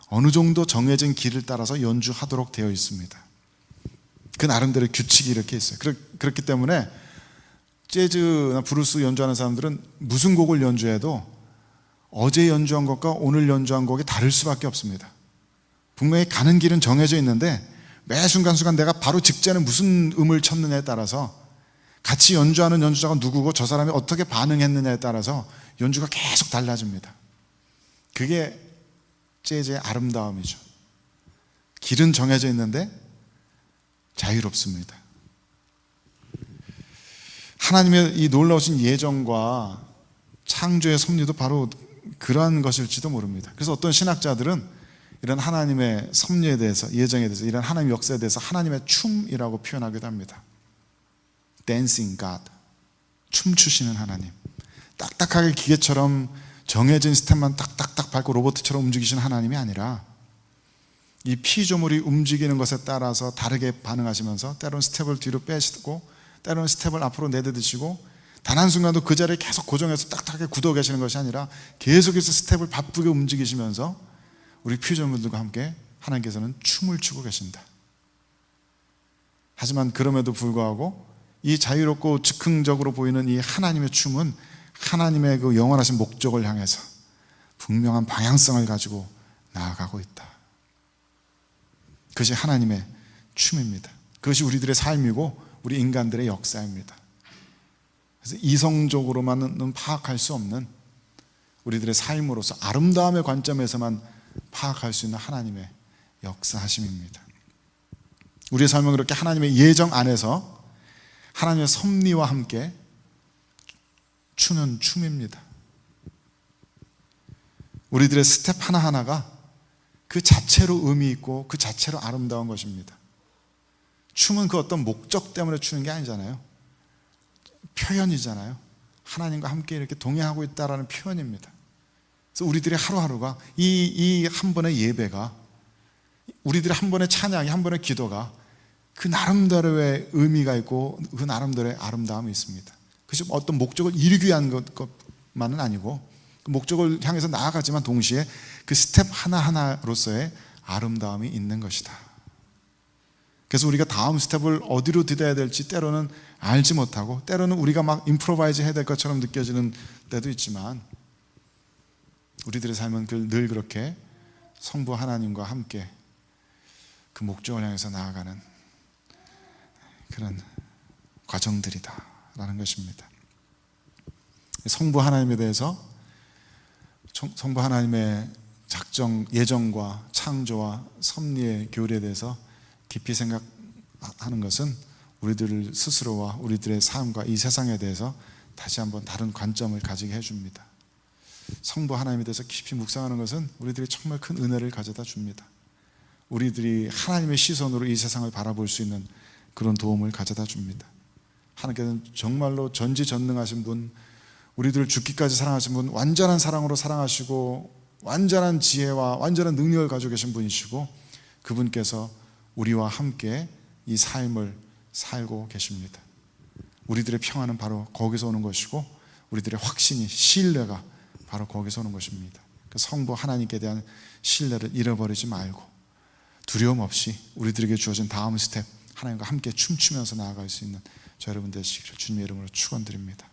어느 정도 정해진 길을 따라서 연주하도록 되어 있습니다. 그 나름대로 규칙이 이렇게 있어요. 그렇기 때문에 재즈나 브루스 연주하는 사람들은 무슨 곡을 연주해도 어제 연주한 것과 오늘 연주한 곡이 다를 수밖에 없습니다. 분명히 가는 길은 정해져 있는데 매 순간순간 내가 바로 직전에 무슨 음을 쳤느냐에 따라서, 같이 연주하는 연주자가 누구고 저 사람이 어떻게 반응했느냐에 따라서 연주가 계속 달라집니다. 그게 재즈의 아름다움이죠. 길은 정해져 있는데 자유롭습니다. 하나님의 이 놀라우신 예정과 창조의 섭리도 바로 그러한 것일지도 모릅니다. 그래서 어떤 신학자들은 이런 하나님의 섭리에 대해서, 예정에 대해서, 이런 하나님의 역사에 대해서 하나님의 춤이라고 표현하기도 합니다. Dancing God, 춤추시는 하나님. 딱딱하게 기계처럼 정해진 스텝만 딱딱딱 밟고 로봇처럼 움직이시는 하나님이 아니라 이 피조물이 움직이는 것에 따라서 다르게 반응하시면서 때로는 스텝을 뒤로 빼시고 때로는 스텝을 앞으로 내딛으시고, 단 한순간도 그 자리에 계속 고정해서 딱딱하게 굳어 계시는 것이 아니라 계속해서 스텝을 바쁘게 움직이시면서 우리 피조물들과 함께 하나님께서는 춤을 추고 계신다. 하지만 그럼에도 불구하고 이 자유롭고 즉흥적으로 보이는 이 하나님의 춤은 하나님의 그 영원하신 목적을 향해서 분명한 방향성을 가지고 나아가고 있다. 그것이 하나님의 춤입니다. 그것이 우리들의 삶이고 우리 인간들의 역사입니다. 그래서 이성적으로만은 파악할 수 없는 우리들의 삶으로서 아름다움의 관점에서만 파악할 수 있는 하나님의 역사하심입니다. 우리의 삶은 그렇게 하나님의 예정 안에서 하나님의 섭리와 함께 추는 춤입니다. 우리들의 스텝 하나하나가 그 자체로 의미 있고 그 자체로 아름다운 것입니다. 춤은 그 어떤 목적 때문에 추는 게 아니잖아요. 표현이잖아요. 하나님과 함께 이렇게 동행하고 있다라는 표현입니다. 그래서 우리들의 하루하루가 이 한 번의 예배가, 우리들의 한 번의 찬양이, 한 번의 기도가 그 나름대로의 의미가 있고 그 나름대로의 아름다움이 있습니다. 그것이 어떤 목적을 이루기 위한 것만은 아니고 그 목적을 향해서 나아가지만 동시에 그 스텝 하나하나로서의 아름다움이 있는 것이다. 그래서 우리가 다음 스텝을 어디로 디뎌야 될지 때로는 알지 못하고, 때로는 우리가 막 임프로바이즈 해야 될 것처럼 느껴지는 때도 있지만, 우리들의 삶은 늘 그렇게 성부 하나님과 함께 그 목적을 향해서 나아가는 그런 과정들이다라는 것입니다. 성부 하나님에 대해서, 성부 하나님의 작정, 예정과 창조와 섭리의 교리에 대해서 깊이 생각하는 것은 우리들 스스로와 우리들의 삶과 이 세상에 대해서 다시 한번 다른 관점을 가지게 해줍니다. 성부 하나님에 대해서 깊이 묵상하는 것은 우리들이 정말 큰 은혜를 가져다 줍니다. 우리들이 하나님의 시선으로 이 세상을 바라볼 수 있는 그런 도움을 가져다 줍니다. 하나님께서는 정말로 전지전능하신 분, 우리들을 죽기까지 사랑하신 분, 완전한 사랑으로 사랑하시고 완전한 지혜와 완전한 능력을 가지고 계신 분이시고, 그분께서 우리와 함께 이 삶을 살고 계십니다. 우리들의 평안은 바로 거기서 오는 것이고 우리들의 확신이, 신뢰가 바로 거기서 오는 것입니다. 그 성부 하나님께 대한 신뢰를 잃어버리지 말고 두려움 없이 우리들에게 주어진 다음 스텝 하나님과 함께 춤추면서 나아갈 수 있는 저 여러분 되시기를 주님의 이름으로 축원드립니다.